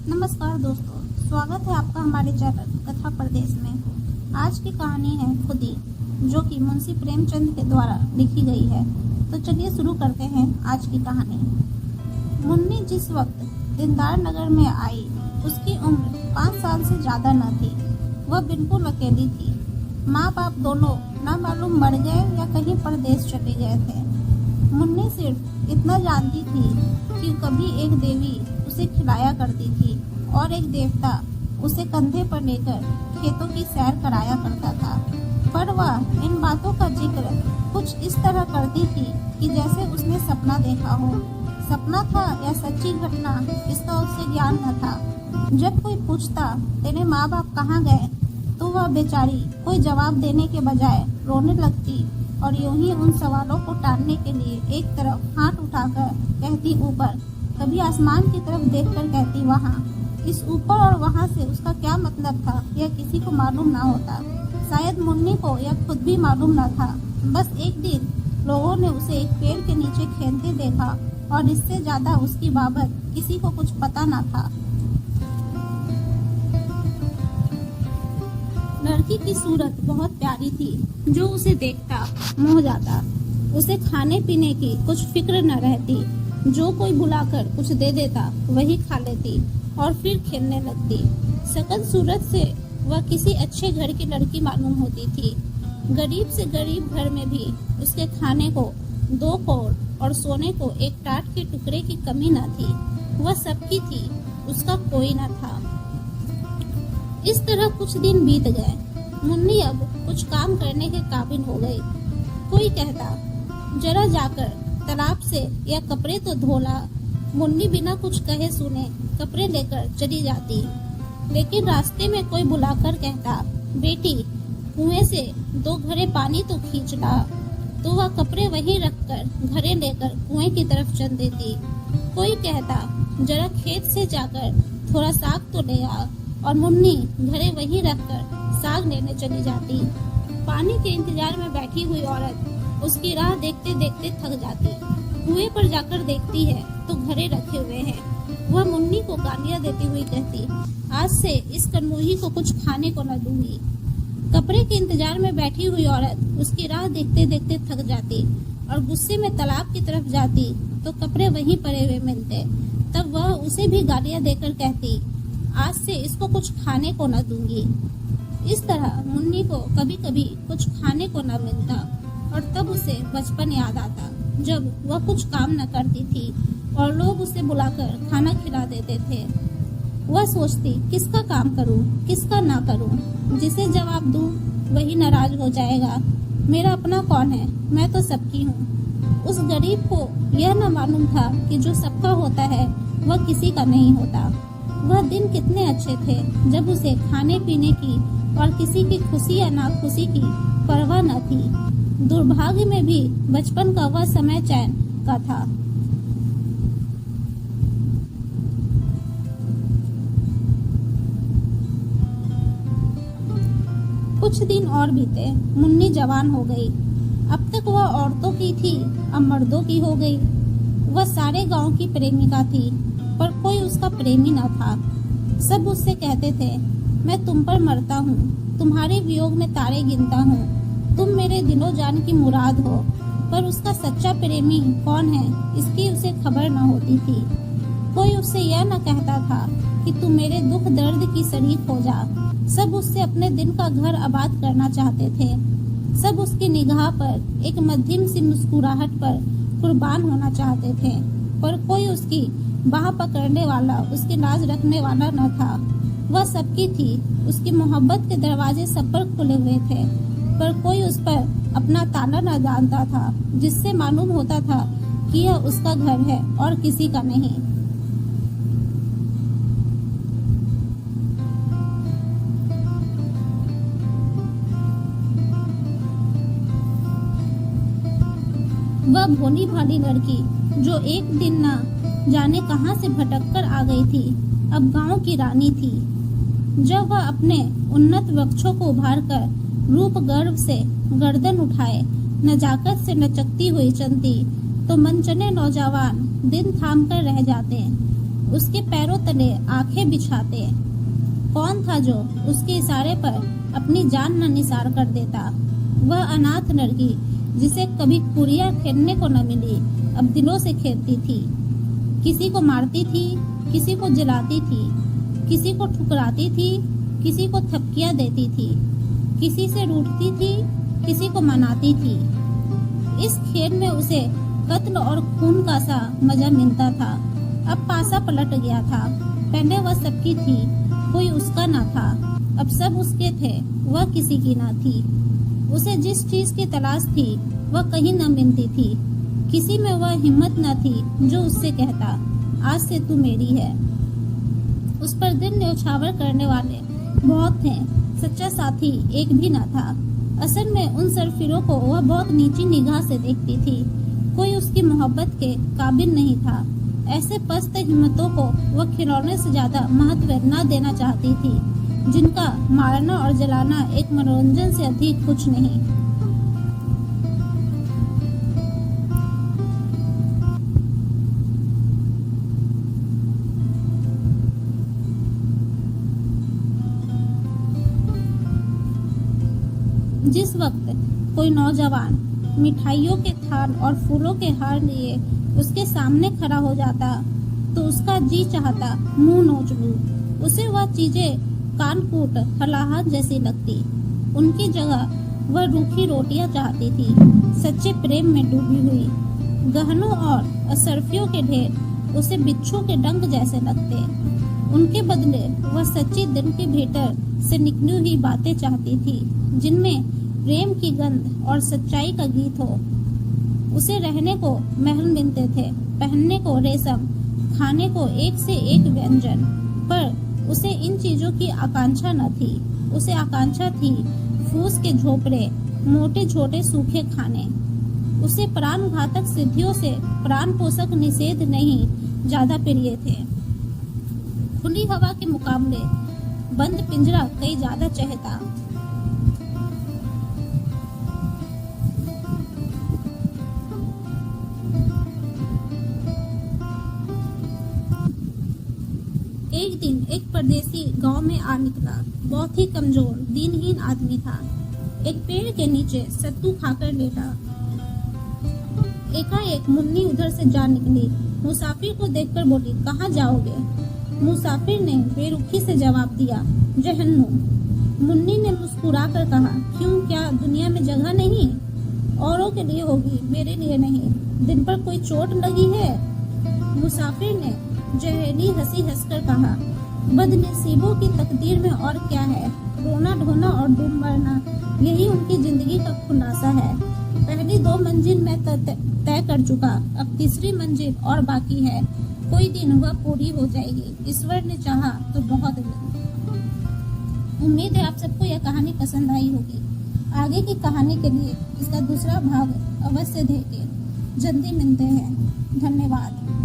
नमस्कार दोस्तों, स्वागत है आपका हमारे चैनल कथा प्रदेश में। आज की कहानी है खुदी, जो कि मुंशी प्रेमचंद के द्वारा लिखी गई है। तो चलिए शुरू करते हैं आज की कहानी। मुन्नी जिस वक्त दिलदार नगर में आई, उसकी उम्र 5 साल से ज्यादा न थी। वह बिल्कुल अकेली थी। माँ बाप दोनों न मालूम मर गए या कहीं परदेश चले गए थे। मुन्नी सिर्फ इतना जानती थी कि कभी एक देवी उसे खिलाया करती थी और एक देवता उसे कंधे पर लेकर खेतों की सैर कराया करता था। पर वह इन बातों का जिक्र कुछ इस तरह करती थी कि जैसे उसने सपना देखा हो। सपना था या सच्ची घटना, इसका उसे ज्ञान न था। जब कोई पूछता तेरे माँ बाप कहाँ गए, तो वह बेचारी कोई जवाब देने के बजाय रोने लगती और यूं ही उन सवालों को टालने के लिए एक तरफ हाथ उठाकर कहती ऊपर, कभी आसमान की तरफ देखकर कहती वहाँ। इस ऊपर और वहाँ से उसका क्या मतलब था, यह किसी को मालूम ना होता। शायद मुन्नी को यह खुद भी मालूम न था। बस एक दिन लोगों ने उसे एक पेड़ के नीचे खेलते देखा और इससे ज्यादा उसकी बाबत किसी को कुछ पता न था। लड़की की सूरत बहुत प्यारी थी। जो उसे देखता मोह जाता। उसे खाने पीने की कुछ फिक्र न रहती। जो कोई बुलाकर कुछ दे देता वही खा लेती और फिर खेलने लगती। सकल सूरत से वह किसी अच्छे घर की लड़की मालूम होती थी। गरीब से गरीब घर में भी उसके खाने को 2 कौड़ और सोने को एक टाट के टुकड़े की कमी न थी। वह सबकी थी, उसका कोई न था। इस तरह कुछ दिन बीत गए। मुन्नी अब कुछ काम करने के काबिल हो गई। कोई कहता जरा जाकर तालाब से या कपड़े तो धोला। मुन्नी बिना कुछ कहे सुने कपड़े लेकर चली जाती। लेकिन रास्ते में कोई बुलाकर कहता, बेटी कुएं से 2 घड़े पानी तो खींच ला। तो वह कपड़े वहीं रखकर घड़े लेकर कुएं की तरफ चल देती। कोई कहता जरा खेत से जाकर थोड़ा साग तो ले आ, और मुन्नी घड़े वहीं रखकर साग लेने चली जाती। पानी के इंतजार में बैठी हुई औरत उसकी राह देखते देखते थक जाती। कुएं पर जाकर देखती है तो घड़े रखे हुए हैं। वह मुन्नी को गालियां देती हुई कहती, आज से इस कनमुही को कुछ खाने को न दूंगी। कपड़े के इंतजार में बैठी हुई औरत उसकी राह देखते देखते थक जाती और गुस्से में तालाब की तरफ जाती तो कपड़े वहीं पड़े हुए मिलते। तब वह उसे भी गालियां देकर कहती, आज से इसको कुछ खाने को न दूंगी। इस तरह मुन्नी को कभी कभी कुछ खाने को न मिलता और तब उसे बचपन याद आता, जब वह कुछ काम न करती थी और लोग उसे बुलाकर खाना खिला देते थे। वह सोचती किसका काम करूं, किसका ना करूं। जिसे जवाब दूं वही नाराज हो जाएगा। मेरा अपना कौन है, मैं तो सबकी हूँ। उस गरीब को यह न मालूम था कि जो सबका होता है वह किसी का नहीं होता। वह दिन कितने अच्छे थे जब उसे खाने पीने की और किसी की खुशी या नाखुशी की परवाह न थी। दुर्भाग्य में भी बचपन का वह समय चैन का था। कुछ दिन और बीते। मुन्नी जवान हो गई। अब तक वह औरतों की थी, अब मर्दों की हो गई। वह सारे गांव की प्रेमिका थी, पर कोई उसका प्रेमी न था। सब उससे कहते थे, मैं तुम पर मरता हूँ, तुम्हारे वियोग में तारे गिनता हूँ, तुम मेरे दिलो जान की मुराद हो। पर उसका सच्चा प्रेमी कौन है, इसकी उसे खबर न होती थी। कोई उससे यह न कहता था कि तू मेरे दुख दर्द की शरीक हो जा। सब उससे अपने दिन का घर आबाद करना चाहते थे। सब उसकी निगाह पर एक मध्यम सी मुस्कुराहट पर कुर्बान होना चाहते थे। पर कोई उसकी बाह पकड़ने वाला, उसकी लाज रखने वाला न था। वह सबकी थी। उसकी मोहब्बत के दरवाजे सब पर खुले हुए थे, पर कोई उस पर अपना ताला न डालता था, जिससे मालूम होता था कि यह उसका घर है और किसी का नहीं। वह भोली भाली लड़की जो एक दिन न जाने कहां से भटक कर आ गई थी, अब गांव की रानी थी। जब वह अपने उन्नत वक्षों को उभारकर रूप गर्व से गर्दन उठाए नजाकत से नचकती हुई चलती, तो मनचने नौजवान दिन थाम कर रह जाते। उसके पैरों तले आंखें बिछाते। कौन था जो उसके इशारे पर अपनी जान न निसार कर देता। वह अनाथ लड़की जिसे कभी कुड़िया खेलने को न मिली, अब दिलों से खेलती थी। किसी को मारती थी, किसी को जलाती थी, किसी को ठुकराती थी, किसी को थपकियां देती थी, किसी से रूठती थी, किसी को मनाती थी। इस खेल में उसे कत्ल और खून का सा मजा मिलता था। अब पासा पलट गया था। पहले वह सबकी थी, कोई उसका ना था। अब सब उसके थे, वह किसी की ना थी। उसे जिस चीज की तलाश थी वह कहीं न मिलती थी। किसी में वह हिम्मत न थी जो उससे कहता, आज से तू मेरी है। उस पर दिल न्यौछावर करने वाले बहुत थे, सच्चा साथी एक भी न था। असल में उन सरफिरों को वह बहुत नीची निगाह से देखती थी। कोई उसकी मोहब्बत के काबिल नहीं था। ऐसे पस्त हिम्मतों को वह खिलौने से ज्यादा महत्व न देना चाहती थी, जिनका मारना और जलाना एक मनोरंजन से अधिक कुछ नहीं। जिस वक्त कोई नौजवान मिठाइयों के थाल और फूलों के हार लिए उसके सामने खड़ा हो जाता तो उसका जी चाहता मुंह नोच लूं। उसे वह चीजें कानकूट हलाहट जैसी लगती। उनकी जगह वह रूखी रोटियां चाहती थी, सच्चे प्रेम में डूबी हुई। गहनों और असरफियों के ढेर उसे बिच्छू के डंक जैसे लगते। उनके बदले वह सच्ची दिल के भीतर से निकली हुई बातें चाहती थी, जिनमें प्रेम की गंध और सच्चाई का गीत हो। उसे रहने को महल मिलते थे, पहनने को रेशम, खाने को एक से एक व्यंजन, पर उसे इन चीजों की आकांक्षा न थी। उसे आकांक्षा थी फूस के झोपड़े, मोटे छोटे सूखे खाने। उसे प्राण घातक सिद्धियों से प्राण पोषक निषेध नहीं ज्यादा प्रिय थे। खुली हवा के मुकाबले बंद पिंजरा कई ज्यादा चहता। एक दिन एक परदेसी गांव में आ निकला। बहुत ही कमजोर दीनहीन आदमी था। एक पेड़ के नीचे सत्तू खाकर लेटा। एकाएक मुन्नी उधर से जा निकली। मुसाफिर को देखकर बोली, कहाँ जाओगे? मुसाफिर ने बेरुखी से जवाब दिया, जहन्नुम। मुन्नी ने मुस्कुराकर कहा, क्यों, क्या दुनिया में जगह नहीं? औरों के लिए होगी, मेरे लिए नहीं। दिल पर कोई चोट लगी है? मुसाफिर ने जहरीली हंसी हंसकर कहा, बदनसीबों की तकदीर में और क्या है? रोना ढोना और डूब मरना, यही उनकी जिंदगी का खुलासा है। पहली 2 मंजिल मैं तय कर चुका, अब तीसरी मंजिल और बाकी है। कोई दिन वह पूरी हो जाएगी, ईश्वर ने चाहा तो बहुत दिन। उम्मीद है आप सबको यह कहानी पसंद आई होगी। आगे की कहानी के लिए इसका दूसरा भाग अवश्य देखें। जल्दी मिलते हैं। धन्यवाद।